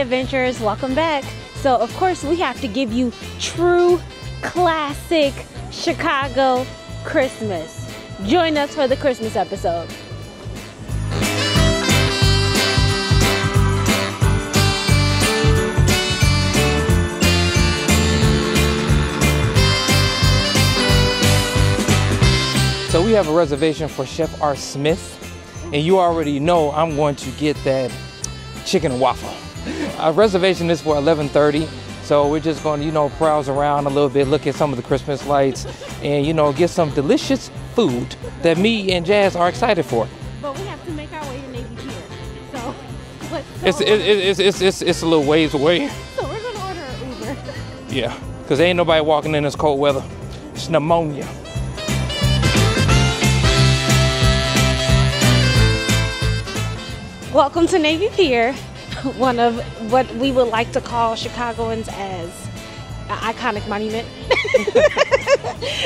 Adventurers, welcome back. So of course we have to give you true classic Chicago Christmas. Join us for the Christmas episode. So we have a reservation for Chef Art Smith, and you already know I'm going to get that chicken and waffle. Our reservation is for 11:30, so we're just going to, you know, browse around a little bit, look at some of the Christmas lights, and, you know, get some delicious food that me and Jazz are excited for. But we have to make our way to Navy Pier, so it's a little ways away. So we're gonna order an Uber. Yeah, because ain't nobody walking in this cold weather. It's pneumonia. Welcome to Navy Pier, one of what we would like to call Chicagoans as an iconic monument.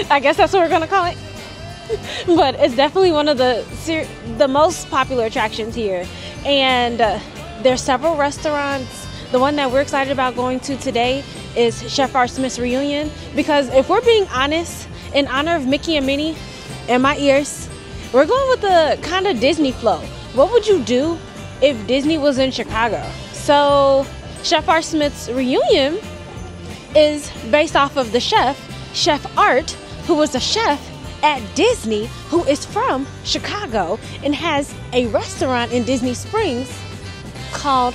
I guess that's what we're gonna call it. But it's definitely one of the most popular attractions here. And there's several restaurants. The one that we're excited about going to today is Chef Art Smith's reunion, because if we're being honest, in honor of Mickey and Minnie and my ears, we're going with the kind of Disney flow. What would you do if Disney was in Chicago? So Chef Art Smith's reunion is based off of the chef Art, who was a chef at Disney, who is from Chicago and has a restaurant in Disney Springs called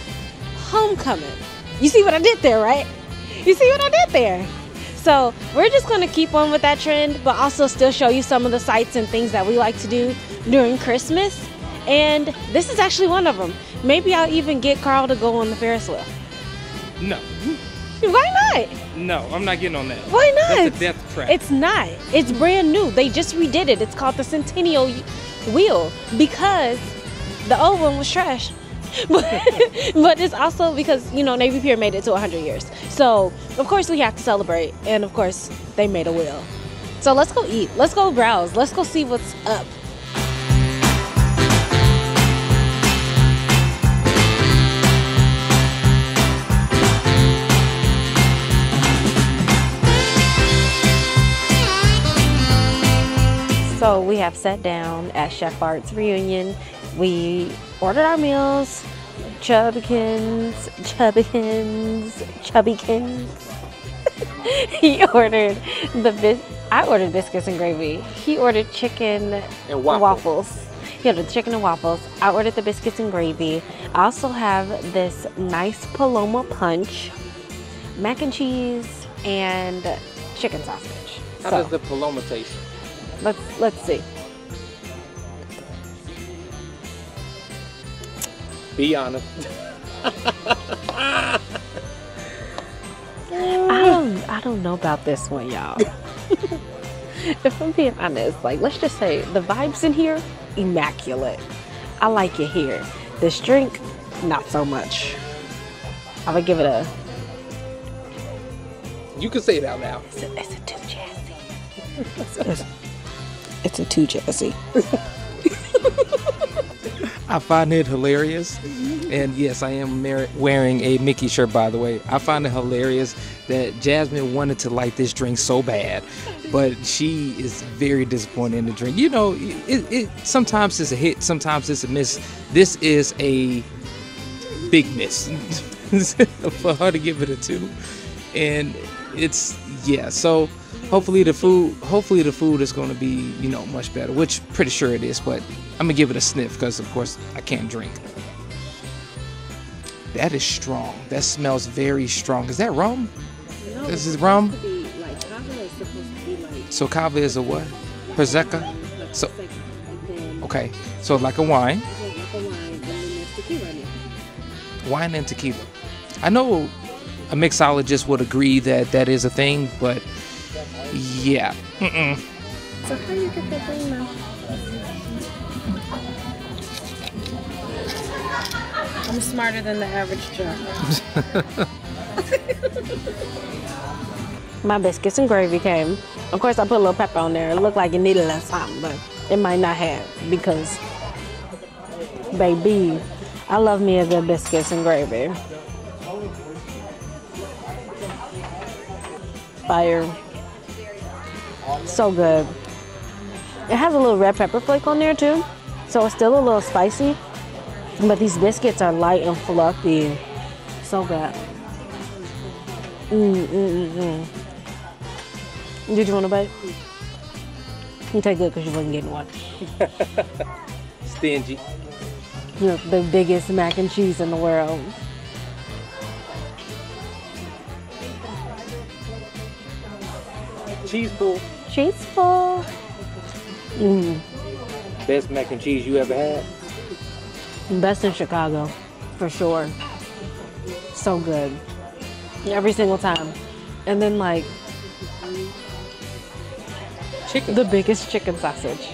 Homecoming. You see what I did there, right? You see what I did there? So we're just gonna keep on with that trend, but also still show you some of the sights and things that we like to do during Christmas. And this is actually one of them. Maybe I'll even get Carl to go on the Ferris wheel. No. Why not? No, I'm not getting on that. Why not? That's a death trap. It's not. It's brand new. They just redid it. It's called the Centennial Wheel because the old one was trash. But it's also because, you know, Navy Pier made it to 100 years. So, of course, we have to celebrate. And, of course, they made a wheel. So let's go eat. Let's go browse. Let's go see what's up. So we have sat down at Chef Art's reunion. We ordered our meals, chubbykins. He ordered I ordered biscuits and gravy. He ordered chicken and waffles. He ordered chicken and waffles. I ordered the biscuits and gravy. I also have this nice Paloma punch, mac and cheese, and chicken sausage. How does the Paloma taste? Let's see. Be honest. I don't know about this one, y'all. If I'm being honest, like, let's just say the vibes in here, immaculate. I like it here. This drink, not so much. I would give it a... You can say it out loud. It's a too jazzy. It's a too jazzy. I find it hilarious, and yes, I am wearing a Mickey shirt, by the way. I find it hilarious that Jasmine wanted to like this drink so bad, but she is very disappointed in the drink. You know, it sometimes it's a hit, sometimes it's a miss. This is a big miss for her to give it a 2, and it's, yeah, so hopefully the food is going to be, you know, much better, which pretty sure it is, but I'm gonna give it a sniff because of course I can't drink. That is strong. That smells very strong. Is that rum? No, this is rum? Like, kava is supposed to be like... So kava is a what? Prosecco? So, okay, so like a wine. Like a wine, and then there's tequila in it. Wine and tequila. I know a mixologist would agree that that is a thing, but yeah. So how you get that thing now? I'm smarter than the average Joe. My biscuits and gravy came. Of course, I put a little pepper on there. It looked like it needed a little something, but it might not have because, baby, I love me a good biscuits and gravy. fire. So good. It has a little red pepper flake on there too, so it's still a little spicy. But these biscuits are light and fluffy. So good. Did you want a bite? You take good because you wasn't getting one. Stingy. You're the biggest mac and cheese in the world. Cheese pool. Cheese full. Best mac and cheese you ever had? Best in Chicago, for sure. So good. Every single time. And then like Chicken. the biggest chicken sausage.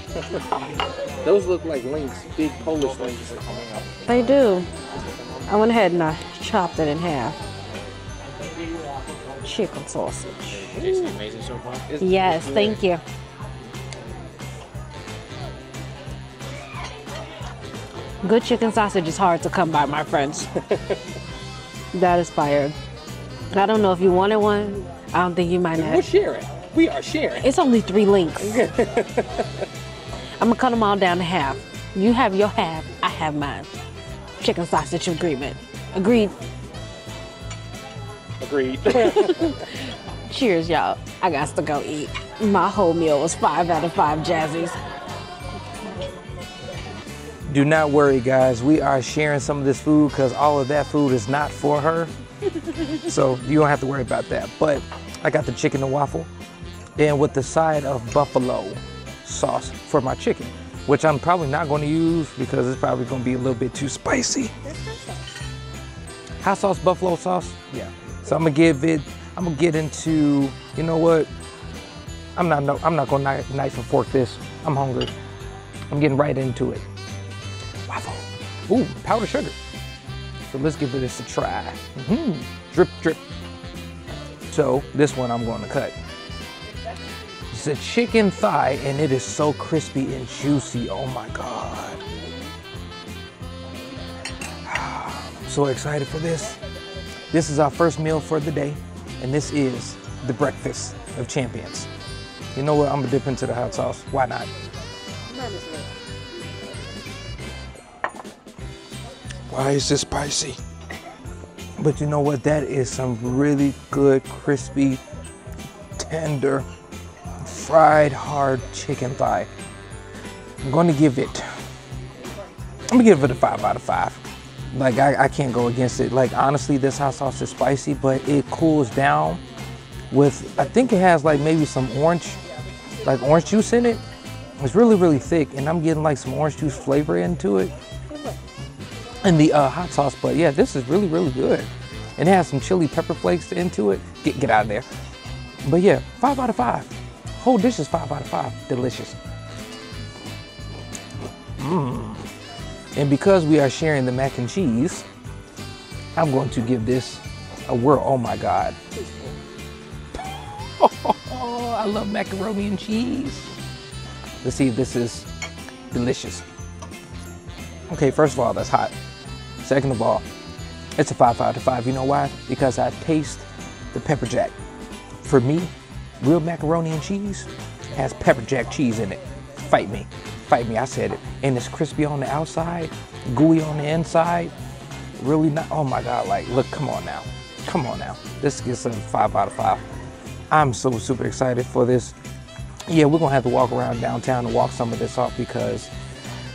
Those look like links, big Polish links. They do. I went ahead and I chopped it in half. Chicken sausage. It's amazing so far. Yes, thank you. Good chicken sausage is hard to come by, my friends. That is fire. I don't know if you wanted one. I don't think you might have. We're sharing. We are sharing. It's only 3 links. I'm gonna cut them all down to half. You have your half, I have mine. Chicken sausage agreement. Agreed. Agreed. Cheers, y'all. I got to go eat. My whole meal was 5 out of 5 Jazzies. Do not worry, guys. We are sharing some of this food because all of that food is not for her. So you don't have to worry about that. But I got the chicken and waffle and with the side of buffalo sauce for my chicken, which I'm probably not going to use because it's probably going to be a little bit too spicy. Hot sauce, buffalo sauce? Yeah. So I'm going to get into, you know what? I'm not going to knife and fork this. I'm hungry. I'm getting right into it. Waffle. Ooh, powdered sugar. So let's give this a try. Drip, drip. So this one I'm going to cut. It's a chicken thigh and it is so crispy and juicy. Oh my God. I'm so excited for this. This is our first meal for the day and this is the breakfast of champions. You know what? I'm gonna dip into the hot sauce. Why not? Why is this spicy? But you know what? That is some really good, crispy, tender, fried, hard chicken thigh. I'm gonna give it a 5 out of 5. Like I can't go against it. Like honestly, this hot sauce is spicy, but it cools down with, I think it has like maybe some orange juice in it. It's really, really thick and I'm getting like some orange juice flavor into it. And the hot sauce, but yeah, this is really, really good. And it has some chili pepper flakes into it. Get out of there. But yeah, 5 out of 5. Whole dish is 5 out of 5. Delicious. And because we are sharing the mac and cheese, I'm going to give this a whirl. Oh my God. Oh, I love macaroni and cheese. Let's see if this is delicious. Okay, first of all, that's hot. Second of all, it's a 5 out of 5. You know why? Because I taste the pepper jack. For me, real macaroni and cheese has pepper jack cheese in it. Fight me. Fight me, I said it. And it's crispy on the outside, gooey on the inside. Really not, oh my God, like, look, come on now. Come on now. This gets a 5 out of 5. I'm so super excited for this. Yeah, we're gonna have to walk around downtown and walk some of this off because,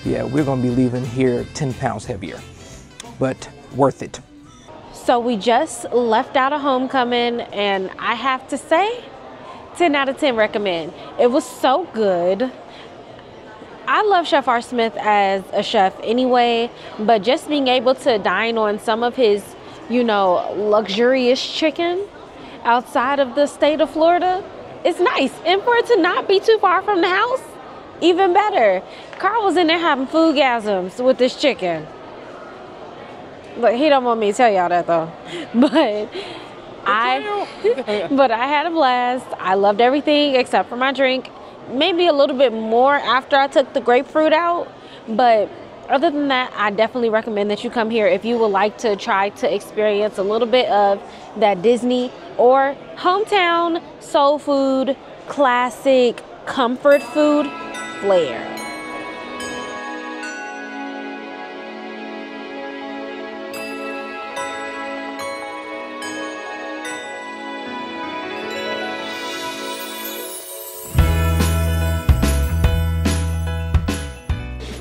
yeah, we're gonna be leaving here 10 pounds heavier, but worth it. So we just left out of homecoming and I have to say, 10 out of 10 recommend. It was so good. I love Chef R. Smith as a chef anyway, but just being able to dine on some of his, you know, luxurious chicken outside of the state of Florida is nice. And for it to not be too far from the house, even better. Carl was in there having foodgasms with this chicken. But he don't want me to tell y'all that though. But I had a blast. I loved everything except for my drink. Maybe a little bit more after I took the grapefruit out, but Other than that, I definitely recommend that you come here if you would like to try to experience a little bit of that Disney or hometown soul food, classic comfort food flair.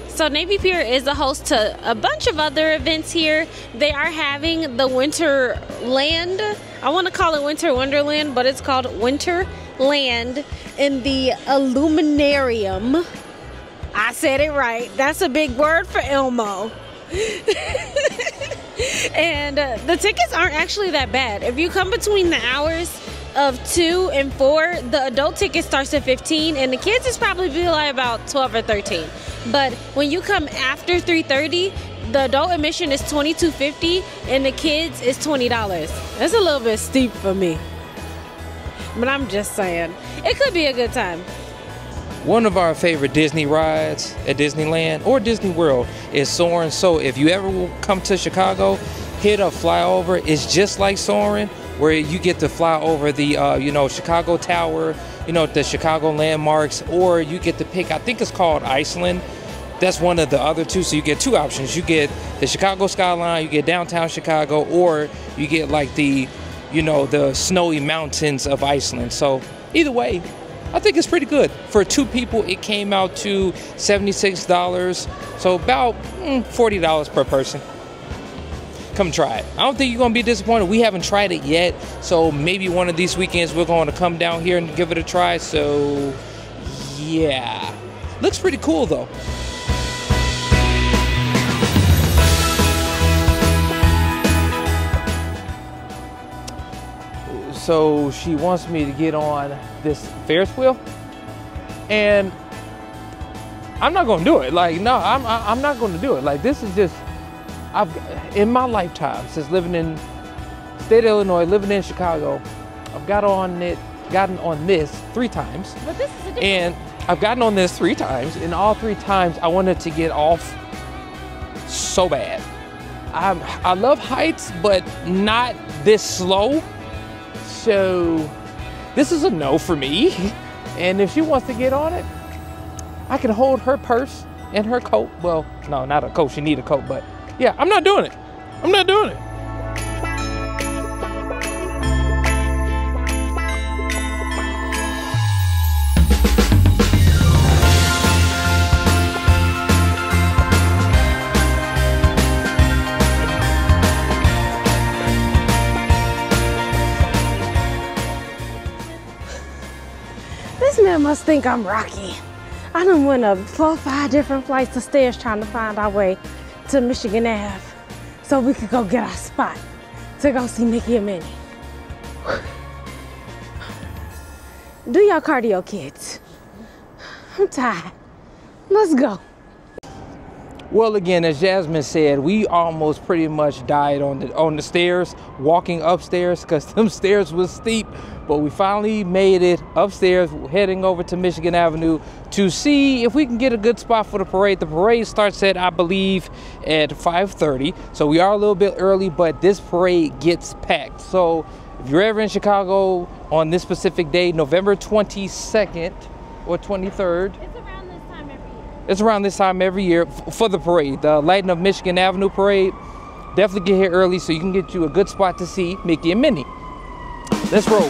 So Navy Pier is a host to a bunch of other events here. They are having the Winterland. I want to call it Winter Wonderland, but it's called Winterland in the Illuminarium. I said it right. That's a big word for Elmo. And the tickets aren't actually that bad. If you come between the hours of 2 and 4, the adult ticket starts at $15 and the kids is probably be like about 12 or 13. But when you come after 3:30, the adult admission is $22.50 and the kids is $20. That's a little bit steep for me, but I'm just saying it could be a good time. One of our favorite Disney rides at Disneyland or Disney World is Soarin'. So if you ever come to Chicago, hit a flyover. It's just like Soarin', where you get to fly over the Chicago Tower, the Chicago landmarks, or you get to pick, I think it's called Iceland. That's one of the other two. So you get two options. You get the Chicago skyline, you get downtown Chicago, or you get like the snowy mountains of Iceland. So either way, I think it's pretty good. For two people, it came out to $76. So about $40 per person. Come try it. I don't think you're going to be disappointed. We haven't tried it yet. So maybe one of these weekends we're going to come down here and give it a try. So yeah. Looks pretty cool though. So she wants me to get on this Ferris wheel, and I'm not going to do it. Like, no, I'm not going to do it. Like, this is just, in my lifetime, since living in state of Illinois, living in Chicago, I've gotten on this 3 times. But this is a and I've gotten on this 3 times, and all 3 times I wanted to get off so bad. I love heights, but not this slow. So this is a no for me. And if she wants to get on it, I can hold her purse and her coat. Well, no, not a coat. She needs a coat, but yeah, I'm not doing it. I'm not doing it. This man must think I'm Rocky. I done went up 4 or 5 different flights of stairs trying to find our way to Michigan Ave so we could go get our spot to go see Mickey and Minnie. Do your cardio, kids. I'm tired. Let's go. Well, again, as Jasmine said, we almost pretty much died on the stairs, walking upstairs, because them stairs was steep. But we finally made it upstairs, heading over to Michigan Avenue to see if we can get a good spot for the parade. The parade starts at, I believe, at 5:30. So we are a little bit early, but this parade gets packed. So if you're ever in Chicago on this specific day, November 22nd or 23rd. It's around this time every year for the parade, the Lighting of Michigan Avenue parade. Definitely get here early so you can get you a good spot to see Mickey and Minnie. Let's roll.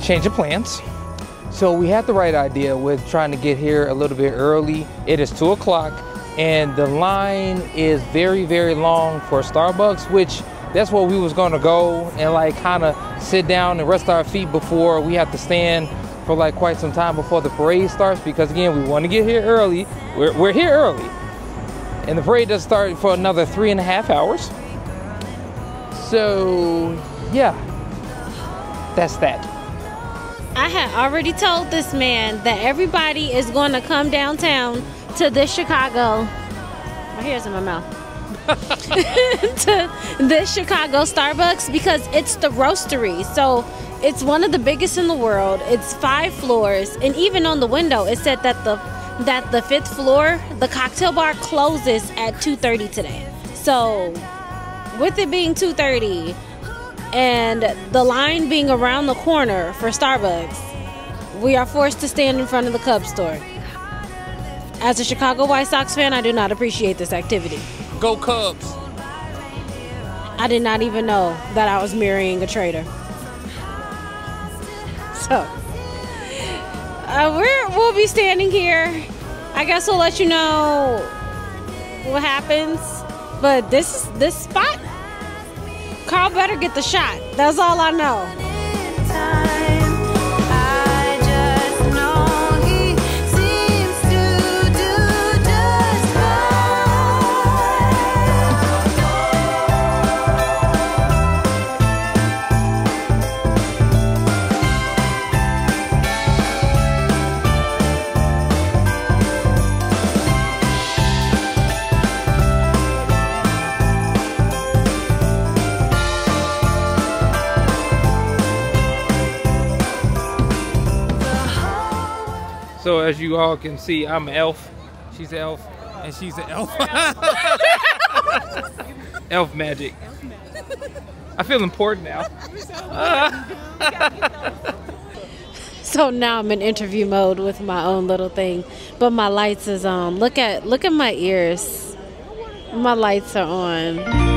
Change of plans. So we had the right idea with trying to get here a little bit early. It is 2 o'clock and the line is very, very long for Starbucks, which that's where we was gonna go and like kind of sit down and rest our feet before we have to stand for like quite some time before the parade starts, because again, we want to get here early. We're here early. And the parade does start for another 3.5 hours. So yeah, that's that. I had already told this man that everybody is going to come downtown to this Chicago. My hair's in my mouth. To this Chicago Starbucks because it's the roastery. So it's one of the biggest in the world. It's 5 floors, and even on the window it said that the 5th floor, the cocktail bar closes at 2:30 today. So with it being 2:30 and the line being around the corner for Starbucks, we are forced to stand in front of the Cubs store. As a Chicago White Sox fan, I do not appreciate this activity. Go Cubs! I did not even know that I was marrying a traitor. So, we'll be standing here. I guess we'll let you know what happens. But this spot, Carl better get the shot. That's all I know. So as you all can see, I'm an elf. She's an elf, and she's an elf. Elf magic. I feel important now. So now I'm in interview mode with my own little thing, but my lights is on. Look at my ears. My lights are on.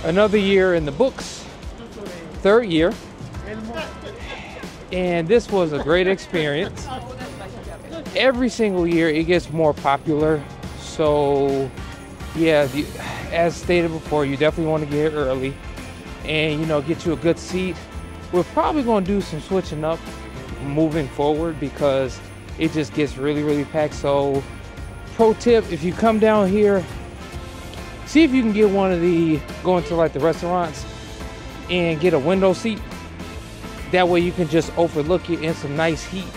Another year in the books, 3rd year, and this was a great experience. Every single year it gets more popular, so yeah, as stated before, you definitely want to get here early and get you a good seat. We're probably going to do some switching up moving forward because it just gets really, really packed. So pro tip, if you come down here, see if you can get one of the, go into like the restaurants and get a window seat. That way you can just overlook it in some nice heat.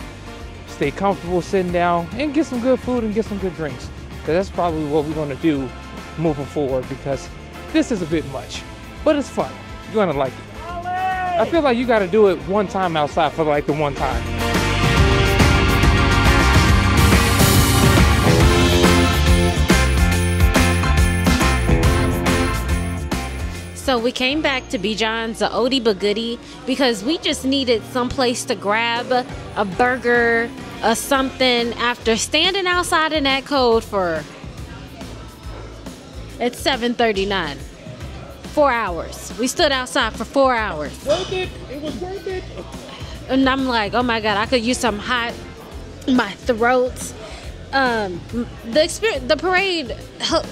Stay comfortable sitting down and get some good food and get some good drinks. Because that's probably what we're going to do moving forward, because this is a bit much. But it's fun. You're going to like it. I feel like you got to do it one time outside for like the one time. So we came back to Bijan's, the oldie but goodie, because we just needed some place to grab a burger or something after standing outside in that cold for, it's 7:39. 4 hours. We stood outside for 4 hours. Worth it. It was worth it. And I'm like, oh my God, I could use some hot, my throat. The parade,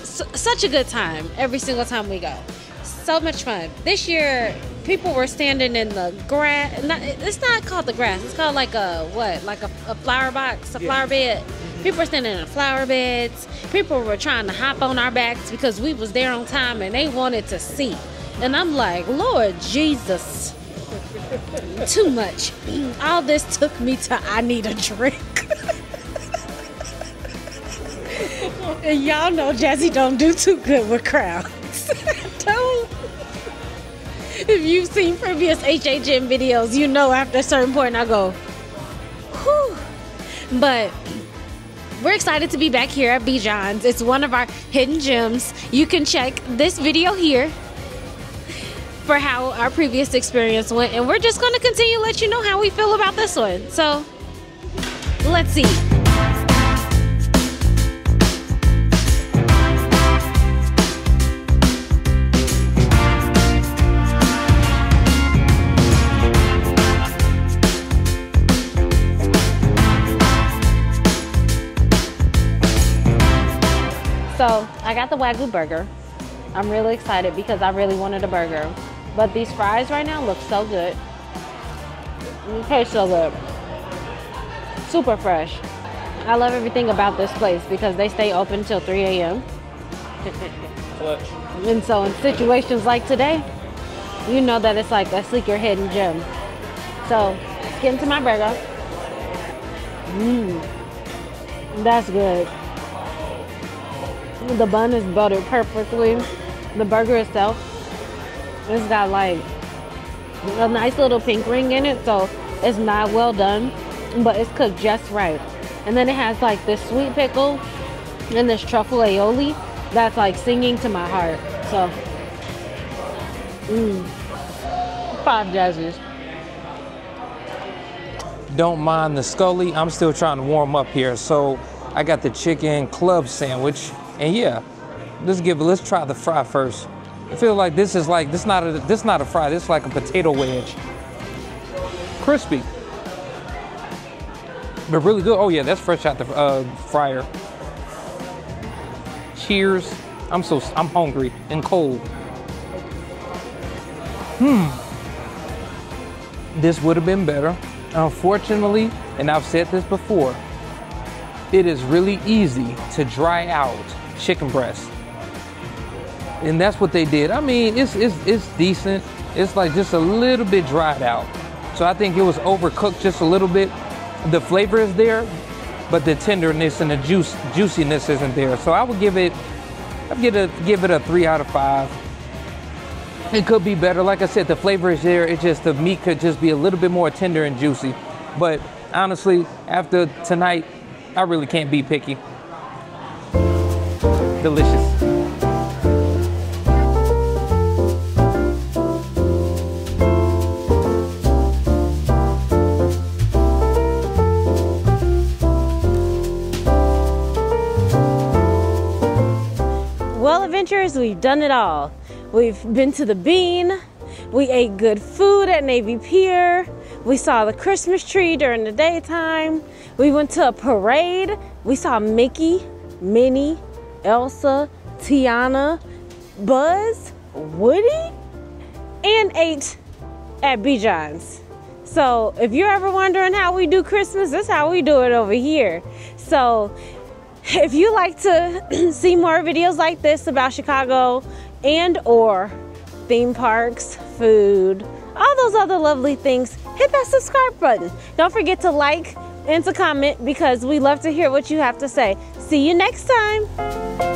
such a good time every single time we go. So much fun. This year, people were standing in the grass. It's not called the grass. It's called like a what? Like a flower box, a flower bed. People were standing in the flower beds. People were trying to hop on our backs because we was there on time and they wanted to see. And I'm like, Lord Jesus, too much. All this took me to I need a drink. And y'all know Jazzy don't do too good with crowds. Don't. If you've seen previous HHN videos, you know after a certain point I go, whew. But we're excited to be back here at Bijans. It's one of our hidden gems. You can check this video here for how our previous experience went. And we're just going to continue to let you know how we feel about this one. So, let's see. So I got the Wagyu burger. I'm really excited because I really wanted a burger. But these fries right now look so good. They taste so good. Super fresh. I love everything about this place because they stay open till 3 a.m. And so in situations like today, you know that it's like a sleeker hidden gem. So let's get into my burger. That's good. The bun is buttered perfectly. The burger itself, it's got like a nice little pink ring in it, so it's not well done, but it's cooked just right. And then it has like this sweet pickle and this truffle aioli that's like singing to my heart. So, 5 Jazzies. Don't mind the Scully. I'm still trying to warm up here, so I got the chicken club sandwich. And yeah, let's try the fry first. I feel like this is not a fry. This is like a potato wedge. Crispy, but really good. Oh yeah, that's fresh out the fryer. Cheers. I'm hungry and cold. This would have been better. Unfortunately, and I've said this before, it is really easy to dry out chicken breast, and that's what they did. I mean, it's decent. It's like just a little bit dried out, so I think it was overcooked just a little bit. The flavor is there, but the tenderness and the juiciness isn't there. So I would give it a 3 out of 5. It could be better. Like I said, the flavor is there. It's just the meat could just be a little bit more tender and juicy. But honestly, after tonight, I really can't be picky. Delicious. Well, adventurers, we've done it all. We've been to the Bean. We ate good food at Navy Pier. We saw the Christmas tree during the daytime. We went to a parade. We saw Mickey, Minnie, Elsa, Tiana, Buzz, Woody, and ate at Bijon's. So if you're ever wondering how we do Christmas, this is how we do it over here. So if you like to see more videos like this about Chicago and or theme parks, food, all those other lovely things, hit that subscribe button. Don't forget to like and to comment because we love to hear what you have to say. See you next time.